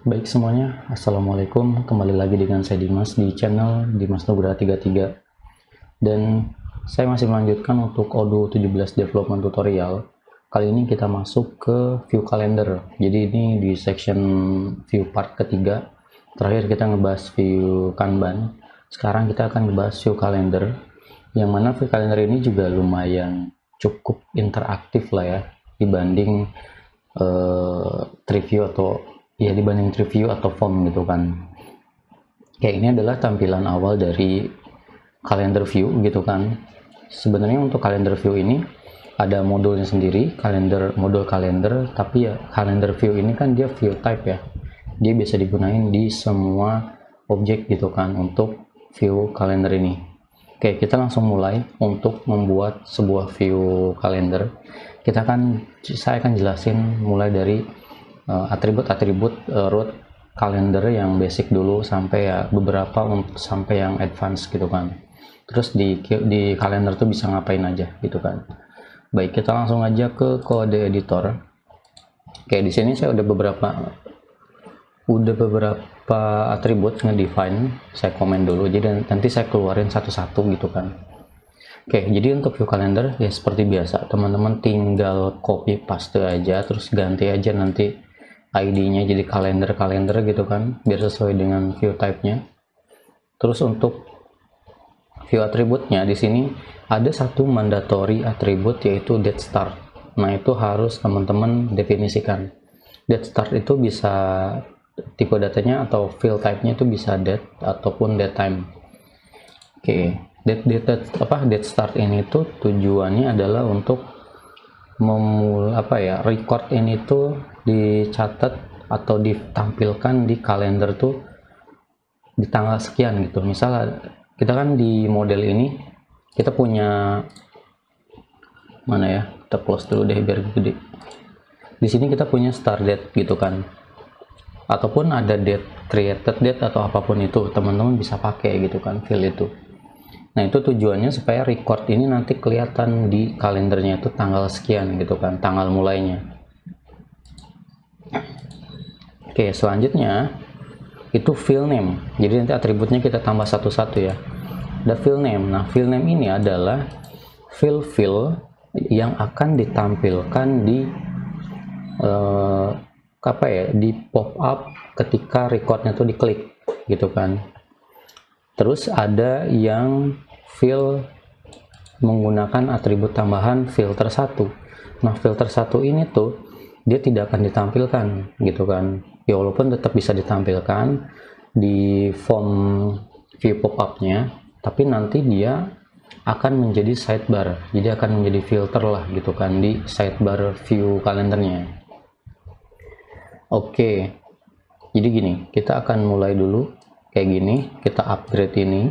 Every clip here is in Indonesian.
Baik semuanya, Assalamualaikum. Kembali lagi dengan saya Dimas di channel Dimas Nugraha 33. Dan saya masih melanjutkan untuk Odoo 17 Development Tutorial. Kali ini kita masuk ke View Calendar. Jadi ini di section View part ketiga. Terakhir kita ngebahas View Kanban. Sekarang kita akan ngebahas View Calendar. Yang mana View Calendar ini juga lumayan cukup interaktif lah ya, dibanding Triview dibanding Triview atau form gitu kan. Kayak ini adalah tampilan awal dari calendar view gitu kan. Sebenarnya untuk calendar view ini ada modulnya sendiri, modul kalender, tapi ya calendar view ini kan dia view type ya. Dia bisa digunain di semua objek gitu kan untuk view kalender ini. Oke, kita langsung mulai untuk membuat sebuah view kalender. Saya akan jelasin mulai dari atribut-atribut root kalender yang basic dulu sampai ya beberapa sampai yang advance gitu kan. Terus di kalender tuh bisa ngapain aja gitu kan. Baik, kita langsung aja ke kode editor. Oke, di sini saya udah beberapa atribut ngedefine, saya komen dulu, jadi nanti saya keluarin satu-satu gitu kan. Oke, jadi untuk view calendar ya seperti biasa, teman-teman tinggal copy paste aja, terus ganti aja nanti ID-nya jadi kalender gitu kan, biar sesuai dengan view type-nya. Terus untuk view atributnya di sini ada satu mandatory atribut yaitu date start. Nah, itu harus teman-teman definisikan. Date start itu bisa tipe datanya atau field type-nya itu bisa date ataupun date time. Oke, date start ini tuh tujuannya adalah untuk record ini tuh dicatat atau ditampilkan di kalender tuh di tanggal sekian gitu. Misalnya kita kan di model ini kita punya mana ya, kita close dulu deh biar gede. Di sini kita punya start date gitu kan, ataupun ada date, created date atau apapun itu, teman-teman bisa pakai gitu kan field itu. Nah, itu tujuannya supaya record ini nanti kelihatan di kalendernya itu tanggal sekian gitu kan, tanggal mulainya. Oke, selanjutnya itu field name. Jadi nanti atributnya kita tambah satu-satu ya. Ada field name. Nah, field name ini adalah field yang akan ditampilkan di di pop up ketika recordnya tuh diklik gitu kan. Terus ada yang field menggunakan atribut tambahan filter 1. Nah, filter 1 ini tuh dia tidak akan ditampilkan gitu kan. Ya, walaupun tetap bisa ditampilkan di form view pop-up-nya, tapi nanti dia akan menjadi sidebar. Jadi akan menjadi filter lah gitu kan di sidebar view kalendernya. Oke. Jadi gini, kita akan mulai dulu kayak gini, kita upgrade ini.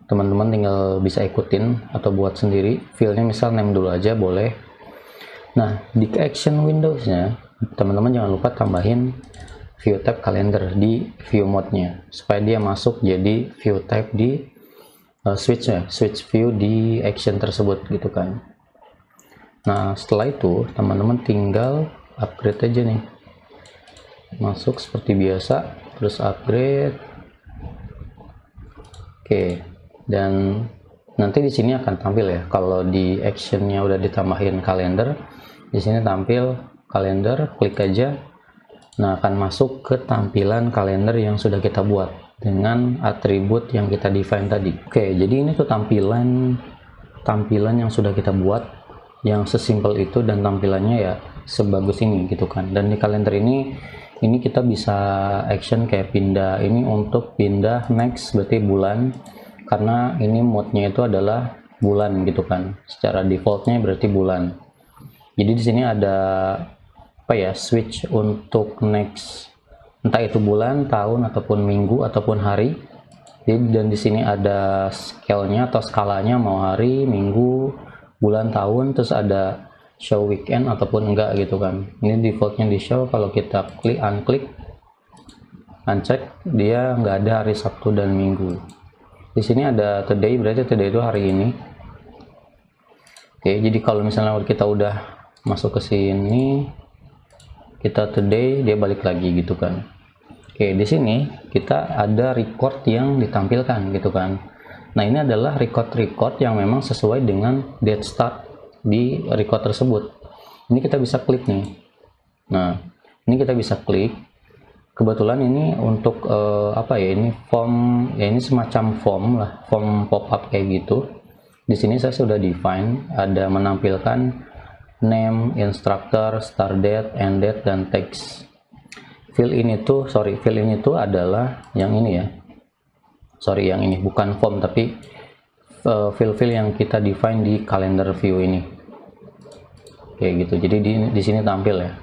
Teman-teman tinggal bisa ikutin atau buat sendiri. Fieldnya misal name dulu aja boleh. Nah, di action Windows-nya, teman-teman jangan lupa tambahin view type calendar di view mode-nya supaya dia masuk jadi view type di switch view di action tersebut gitu kan. Nah, setelah itu teman-teman tinggal upgrade aja nih, masuk seperti biasa, terus upgrade. Oke, dan nanti di sini akan tampil ya, kalau di actionnya udah ditambahin kalender, di sini tampil kalender, klik aja. Nah, akan masuk ke tampilan kalender yang sudah kita buat dengan atribut yang kita define tadi. Oke, jadi ini tuh tampilan yang sudah kita buat, yang sesimpel itu dan tampilannya ya sebagus ini gitu kan. Dan di kalender ini kita bisa action kayak pindah, ini untuk pindah next berarti bulan, karena ini mode-nya itu adalah bulan gitu kan. Secara defaultnya berarti bulan. Jadi di sini ada switch untuk next, entah itu bulan, tahun ataupun minggu ataupun hari. Dan di sini ada scale-nya atau skalanya, mau hari, minggu, bulan, tahun, terus ada show weekend ataupun enggak gitu kan. Ini defaultnya di show. Kalau kita uncheck, dia nggak ada hari Sabtu dan Minggu. Di sini ada today, berarti today itu hari ini. Oke, jadi kalau misalnya kita udah masuk ke sini, kita today, dia balik lagi gitu kan. Oke, di sini kita ada record yang ditampilkan gitu kan. Nah, ini adalah record yang memang sesuai dengan date start di record tersebut. Ini kita bisa klik nih. Nah, ini kita bisa klik. Kebetulan ini untuk apa ya, ini form ya, ini semacam form lah, form pop-up kayak gitu. Di sini saya sudah define, ada menampilkan name, instructor, start date, end date, dan text. Fill in itu adalah yang ini ya. Sorry, yang ini bukan form, tapi fill yang kita define di calendar view ini. Kayak gitu. Jadi di sini tampil ya.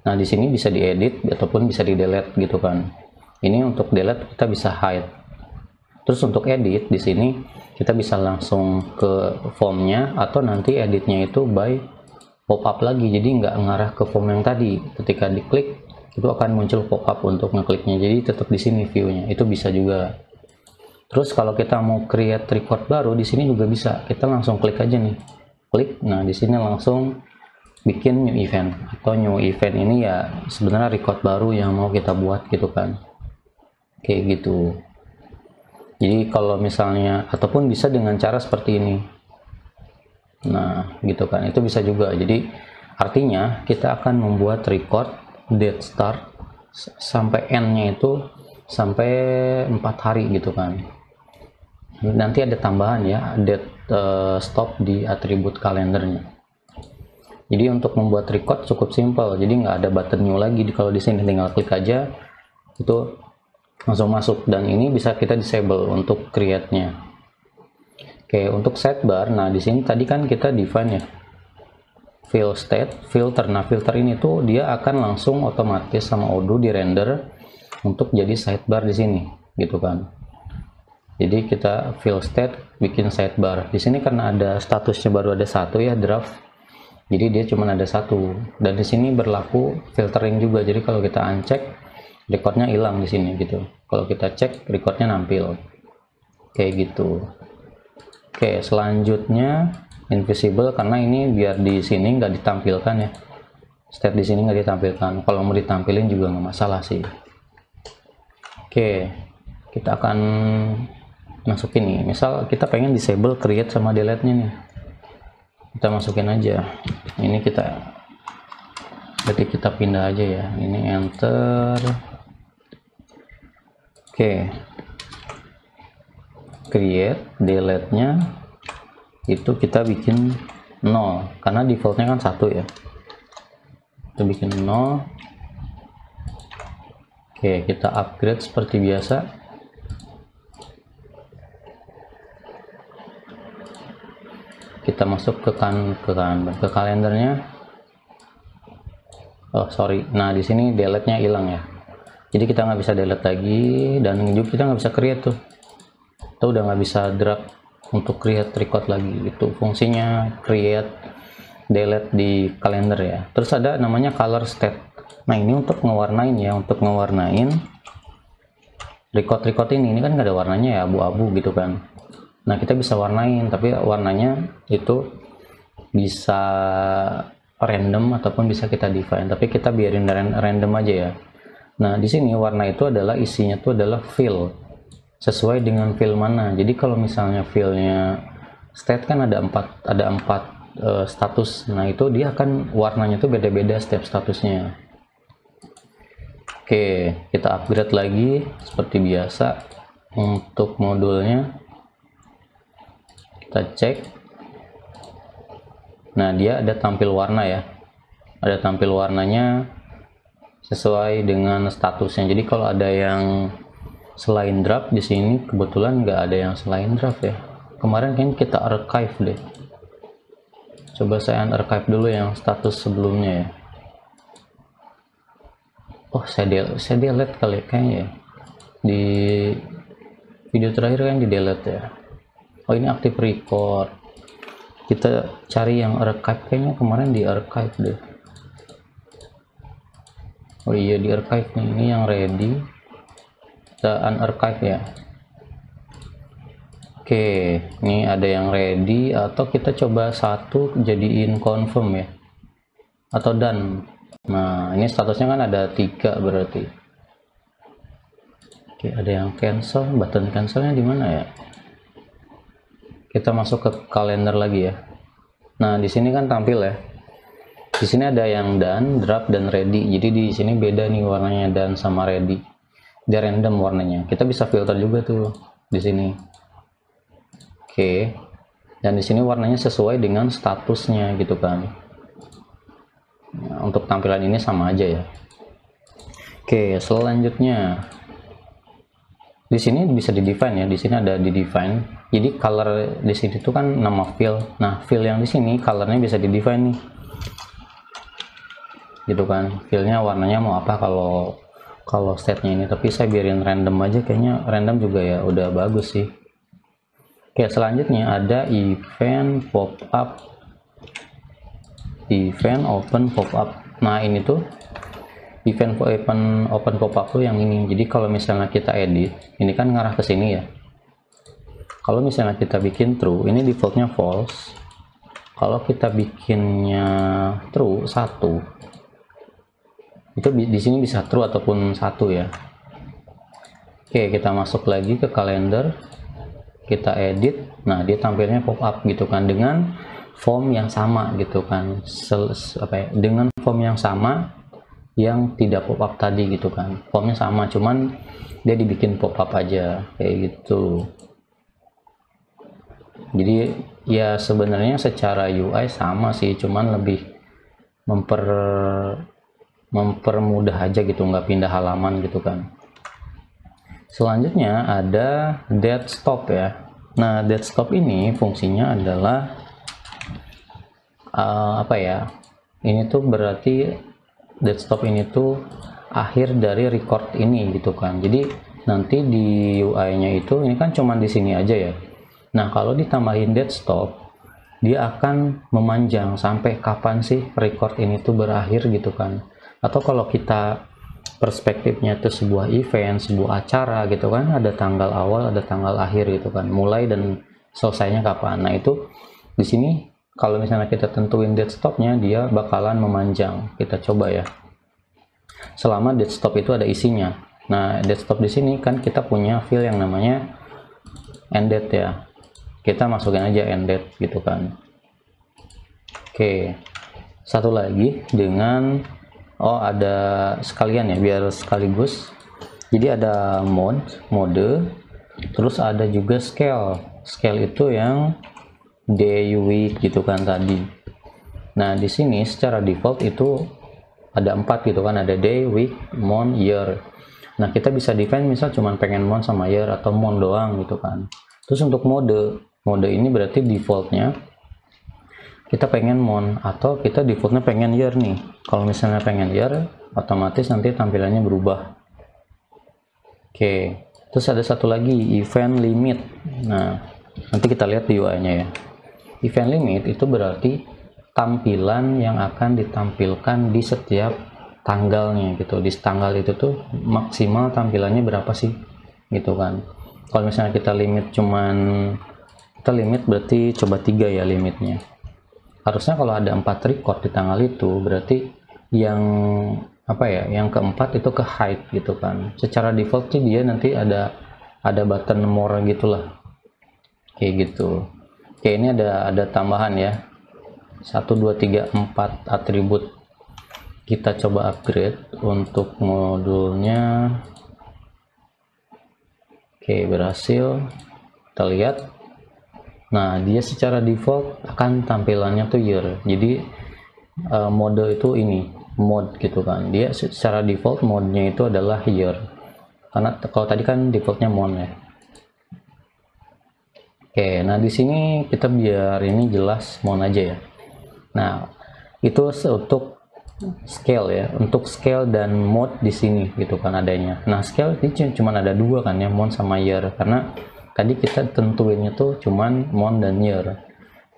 Nah, di sini bisa diedit ataupun bisa di delete gitu kan. Ini untuk delete kita bisa hide. Terus untuk edit di sini kita bisa langsung ke formnya, atau nanti editnya itu by pop up lagi. Jadi nggak ngarah ke form yang tadi. Ketika diklik itu akan muncul pop up untuk ngekliknya. Jadi tetap di sini viewnya. Itu bisa juga. Terus kalau kita mau create record baru di sini juga bisa. Kita langsung klik aja nih. Klik. Nah, di sini langsung bikin new event, atau new event ini ya sebenarnya record baru yang mau kita buat gitu kan. Kayak gitu. Jadi kalau misalnya, ataupun bisa dengan cara seperti ini. Nah, gitu kan. Itu bisa juga. Jadi artinya kita akan membuat record date start sampai end-nya itu sampai 4 hari gitu kan. Nanti ada tambahan ya, date stop di atribut kalendernya. Jadi untuk membuat record cukup simpel, jadi nggak ada button new lagi. Kalau di sini tinggal klik aja, itu langsung masuk, dan ini bisa kita disable untuk create-nya. Oke, untuk sidebar, nah di sini tadi kan kita define ya, fill state, filter. Nah, filter ini tuh dia akan langsung otomatis sama Odoo di render untuk jadi sidebar di sini, gitu kan. Jadi kita fill state, bikin sidebar. Di sini karena ada statusnya baru ada satu ya, draft. Jadi dia cuma ada satu, dan di sini berlaku filtering juga. Jadi kalau kita uncheck, recordnya hilang di sini gitu. Kalau kita cek, recordnya nampil kayak gitu. Oke, selanjutnya invisible, karena ini biar di sini nggak ditampilkan ya. State di sini nggak ditampilkan. Kalau mau ditampilin juga nggak masalah sih. Oke, kita akan masukin nih. Misal kita pengen disable create sama delete-nya nih. Kita masukin aja. Ini berarti kita pindah aja ya. Ini enter. Oke. Create, delete-nya itu kita bikin 0 karena defaultnya kan 1 ya. Kita bikin 0. Oke, kita upgrade seperti biasa. Kita masuk ke kalendernya. Oh sorry, nah di sini delete-nya hilang ya. Jadi kita nggak bisa delete lagi, dan juga kita nggak bisa create tuh. Kita udah nggak bisa drag untuk create record lagi. Itu fungsinya create, delete di kalender ya. Terus ada namanya color state. Nah ini untuk ngewarnain ya, untuk ngewarnain record ini kan nggak ada warnanya ya, abu-abu gitu kan. Nah kita bisa warnain, tapi warnanya itu bisa random ataupun bisa kita define, tapi kita biarin random aja ya. Nah di sini warna itu adalah isinya itu adalah fill, sesuai dengan fill mana. Jadi kalau misalnya fillnya state kan ada empat status. Nah itu dia akan warnanya tuh beda-beda setiap statusnya. Oke, kita upgrade lagi seperti biasa. Untuk modulnya kita cek. Nah dia ada tampil warna ya, ada tampil warnanya sesuai dengan statusnya. Jadi kalau ada yang selain draft, di sini kebetulan nggak ada yang selain draft ya. Kemarin kan kita archive deh, coba saya archive dulu yang status sebelumnya ya. Oh saya delete kali kayaknya ya, di video terakhir kan di delete ya. Oh ini aktif record, kita cari yang archive, kayaknya kemarin di archive deh. Oh iya di archive nih, ini yang ready, kita unarchive ya. Oke, ini ada yang ready, atau kita coba satu jadiin confirm ya, atau done. Nah, ini statusnya kan ada 3 berarti. Oke, ada yang cancel, button cancelnya di mana ya? Kita masuk ke kalender lagi ya. Nah, di sini kan tampil ya. Di sini ada yang done, draft, dan ready. Jadi di sini beda nih warnanya done sama ready. Dia random warnanya. Kita bisa filter juga tuh di sini. Oke. Dan di sini warnanya sesuai dengan statusnya gitu kan. Nah, untuk tampilan ini sama aja ya. Oke, selanjutnya di sini bisa di define ya. Di sini ada di define. Jadi color di sini tuh kan nama fill. Nah, fill yang di sini colornya bisa di define nih. Gitu kan. Fillnya warnanya mau apa kalau state-nya ini, tapi saya biarin random aja, kayaknya random juga ya udah bagus sih. Oke, selanjutnya ada event pop-up, event open pop-up. Nah, ini tuh event open pop-up tuh yang ini. Jadi kalau misalnya kita edit, ini kan ngarah ke sini ya. Kalau misalnya kita bikin true, ini defaultnya false. Kalau kita bikinnya true 1, itu di sini bisa true ataupun 1 ya. Oke, kita masuk lagi ke kalender, kita edit. Nah, dia tampilnya pop-up gitu kan, dengan form yang sama gitu kan, dengan form yang sama yang tidak pop-up tadi gitu kan. Formnya sama, cuman dia dibikin pop-up aja kayak gitu. Jadi ya sebenarnya secara UI sama sih, cuman lebih mempermudah aja gitu, nggak pindah halaman gitu kan. Selanjutnya ada dead stop ya. Nah, dead stop ini fungsinya adalah apa ya, ini tuh berarti dead stop ini tuh akhir dari record ini gitu kan. Jadi nanti di UI nya itu ini kan cuman di sini aja ya. Nah, kalau ditambahin dead stop, dia akan memanjang sampai kapan sih record ini tuh berakhir gitu kan. Atau kalau kita perspektifnya itu sebuah event, sebuah acara gitu kan, ada tanggal awal, ada tanggal akhir gitu kan, mulai dan selesainya kapan. Nah, itu di sini kalau misalnya kita tentuin dead stopnya, dia bakalan memanjang. Kita coba ya, selama dead stop itu ada isinya. Nah, dead stop di sini kan kita punya field yang namanya ended ya, kita masukin aja ended gitu kan. Oke, satu lagi dengan ada sekalian ya, biar sekaligus. Jadi ada mode, terus ada juga scale itu yang day, week gitu kan tadi. Nah, di sini secara default itu ada 4 gitu kan, ada day, week, month, year. Nah, kita bisa define misal cuman pengen month sama year atau month doang gitu kan. Terus untuk mode ini berarti defaultnya kita pengen month atau kita defaultnya pengen year nih. Kalau misalnya pengen year, otomatis nanti tampilannya berubah. Oke, terus ada satu lagi, event limit. Nah, nanti kita lihat di UI nya ya. Event limit itu berarti tampilan yang akan ditampilkan di setiap tanggalnya gitu. Di tanggal itu tuh maksimal tampilannya berapa sih gitu kan. Kalau misalnya kita limit berarti coba 3 ya limitnya. Harusnya kalau ada 4 record di tanggal itu, berarti yang yang keempat itu ke hide gitu kan. Secara default sih dia nanti ada button more gitulah, kayak gitu. Oke, ini ada tambahan ya, 1 2 3 4 atribut. Kita coba upgrade untuk modulnya. Oke, berhasil. Kita lihat. Nah, dia secara default akan tampilannya tuh year. Jadi mode itu ini mode gitu kan. Dia secara default mode-nya itu adalah year. Karena kalau tadi kan defaultnya month ya. Oke, nah di sini kita biar ini jelas month aja ya. Nah, itu untuk scale ya. Untuk scale dan mode di sini gitu kan adanya. Nah, scale ini cuma ada 2 kan ya, month sama year, karena tadi kita tentuinnya tuh cuman month dan year,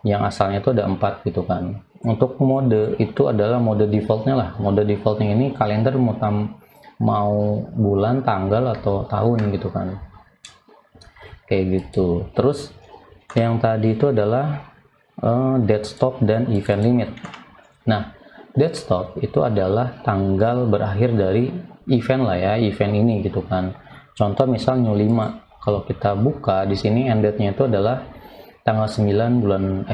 yang asalnya tuh ada 4 gitu kan. Untuk mode itu adalah mode defaultnya lah. Mode defaultnya ini kalender mau bulan, tanggal, atau tahun gitu kan, kayak gitu. Terus yang tadi itu adalah dead stop dan event limit. Nah, date stop itu adalah tanggal berakhir dari event lah ya, event ini gitu kan. Contoh misal new 5, kalau kita buka di sini end date-nya itu adalah tanggal 9 bulan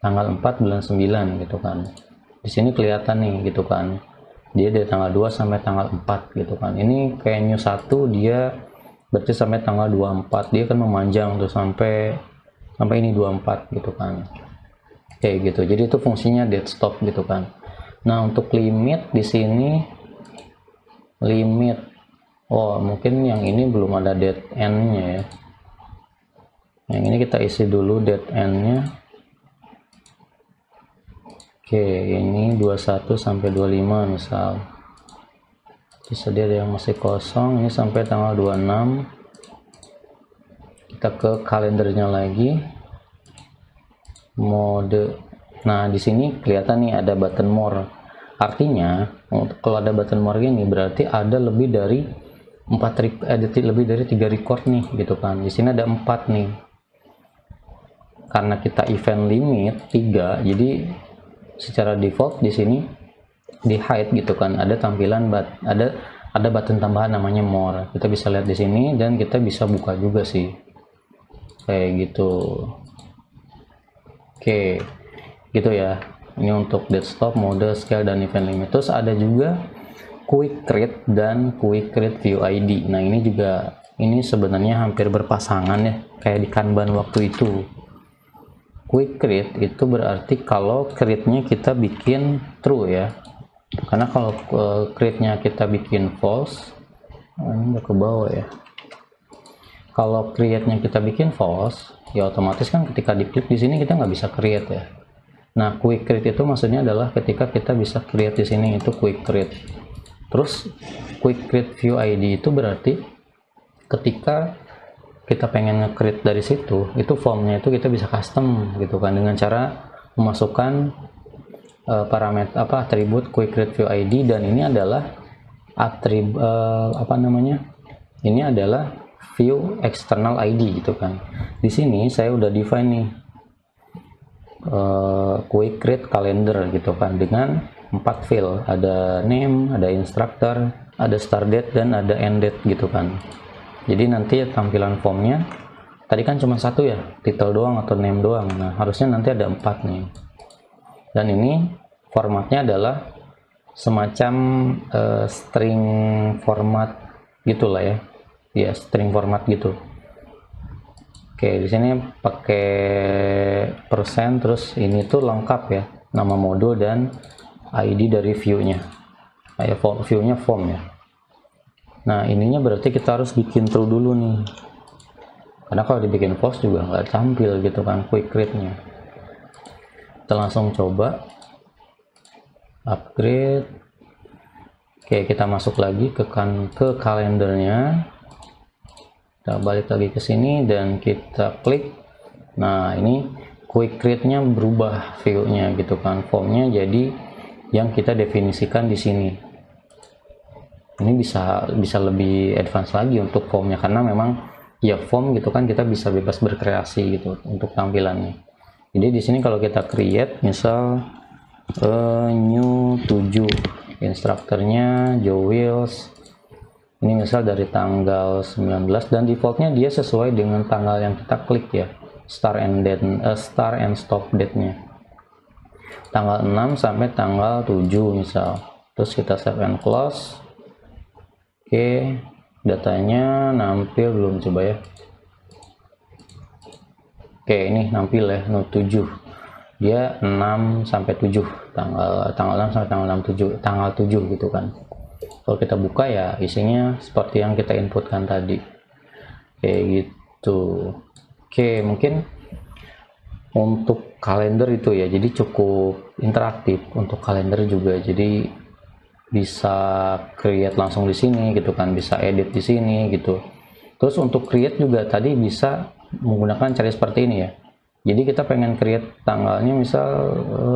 tanggal 4 bulan 9 gitu kan. Di sini kelihatan nih gitu kan. Dia dari tanggal 2 sampai tanggal 4 gitu kan. Ini kayak new 1 dia berarti sampai tanggal 24, dia kan memanjang tuh sampai ini 24 gitu kan. Kayak gitu. Jadi itu fungsinya date stop gitu kan. Nah, untuk limit di sini limit, oh mungkin yang ini belum ada date end-nya ya. Yang ini kita isi dulu date end-nya. Oke, ini 21 sampai 25 misal. Bisa dia ada yang masih kosong, ini sampai tanggal 26. Kita ke kalendernya lagi. Mode. Nah, di sini kelihatan nih ada button more. Artinya, kalau ada button more gini berarti ada lebih dari 3 record nih gitu kan. Di sini ada 4 nih. Karena kita event limit 3, jadi secara default di sini di hide gitu kan, ada tampilan ada button tambahan namanya more. Kita bisa lihat di sini dan kita bisa buka juga sih. Kayak gitu. Oke. Gitu ya. Ini untuk date stop, mode, scale, dan event limit. Terus ada juga quick create dan quick create view ID. Nah, ini sebenarnya hampir berpasangan ya, kayak di Kanban waktu itu. Quick create itu berarti kalau create-nya kita bikin true ya. Karena kalau create-nya kita bikin false, ini udah ke bawah ya. Kalau create-nya kita bikin false, ya otomatis kan ketika diklik di sini kita nggak bisa create ya. Nah, quick create itu maksudnya adalah ketika kita bisa create di sini, itu quick create. Terus quick create view ID itu berarti ketika kita pengen nge-create dari situ, itu formnya itu kita bisa custom gitu kan, dengan cara memasukkan parameter atribut quick create view ID, dan ini adalah ini adalah view external ID gitu kan. Di sini saya udah define nih quick create calendar gitu kan, dengan 4 field, ada name, ada instructor, ada start date, dan ada end date gitu kan. Jadi nanti tampilan formnya tadi kan cuma satu ya, title doang atau name doang. Nah, harusnya nanti ada 4 nih. Dan ini formatnya adalah semacam string format gitulah ya. Ya, string format gitu. Oke, di sini pakai persen, terus ini tuh lengkap ya, nama modul dan ID dari view-nya. Kayak view-nya form ya. Nah, ininya berarti kita harus bikin true dulu nih, karena kalau dibikin false juga nggak tampil gitu kan quick create-nya. Kita langsung coba upgrade. Oke, kita masuk lagi ke kalendernya. Kita balik lagi ke sini dan kita klik. Nah, ini quick create-nya berubah view-nya gitu kan, formnya jadi yang kita definisikan di sini. Ini bisa lebih advance lagi untuk formnya, karena memang ya form gitu kan kita bisa bebas berkreasi gitu untuk tampilannya. Jadi di sini kalau kita create misal new 7, instrukturnya Joe Wills, ini misal dari tanggal 19, dan defaultnya dia sesuai dengan tanggal yang kita klik ya, start and stop date-nya tanggal 6 sampai tanggal 7 misal. Terus kita save and close. Oke, datanya nampil belum, coba ya. Oke, ini nampil ya, note 7. Dia 6 sampai 7, tanggal 6 sampai tanggal 7 gitu kan. Kalau kita buka ya isinya seperti yang kita inputkan tadi. Kayak gitu. Oke, mungkin untuk kalender itu ya, jadi cukup interaktif untuk kalender juga. Jadi bisa create langsung di sini gitu kan, bisa edit di sini gitu. Terus untuk create juga tadi bisa menggunakan cara seperti ini ya. Jadi kita pengen create tanggalnya misal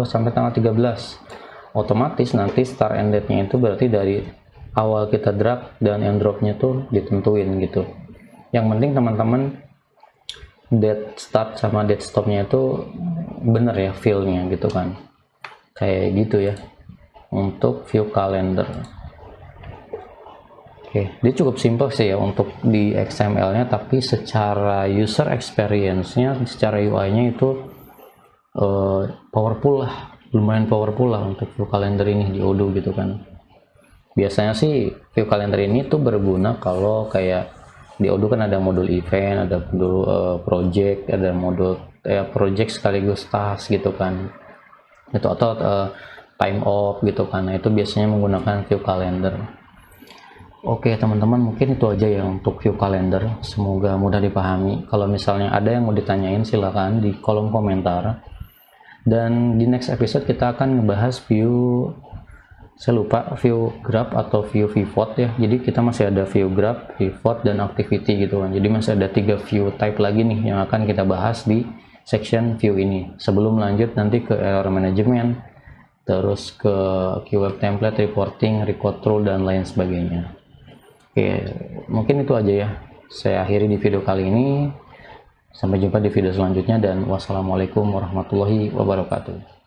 sampai tanggal 13, otomatis nanti start and date-nya itu berarti dari awal kita drag dan end drop-nya tuh ditentuin gitu. Yang penting teman-teman date start sama date stop-nya itu bener ya, feel-nya gitu kan, kayak gitu ya. untuk view calendar. Oke, dia cukup simple sih ya untuk di XML-nya, tapi secara user experience-nya, secara UI-nya itu powerful lah, lumayan powerful lah untuk view calendar ini di Odoo gitu kan. Biasanya sih view calendar ini tuh berguna kalau kayak di Odoo kan ada modul event, ada modul project, ada modul project sekaligus task gitu kan, itu atau time off gitu kan. Nah, itu biasanya menggunakan view calendar. Oke teman-teman, mungkin itu aja ya untuk view calendar, semoga mudah dipahami. Kalau misalnya ada yang mau ditanyain silahkan di kolom komentar, dan di next episode kita akan ngebahas view, saya lupa, view graph atau view pivot ya. Jadi kita masih ada view graph, pivot, dan activity gitu kan. Jadi masih ada 3 view type lagi nih yang akan kita bahas di section view ini, sebelum lanjut nanti ke error management, terus ke keyword template, reporting, record rule, dan lain sebagainya. Oke, mungkin itu aja ya. Saya akhiri di video kali ini. Sampai jumpa di video selanjutnya, dan wassalamualaikum warahmatullahi wabarakatuh.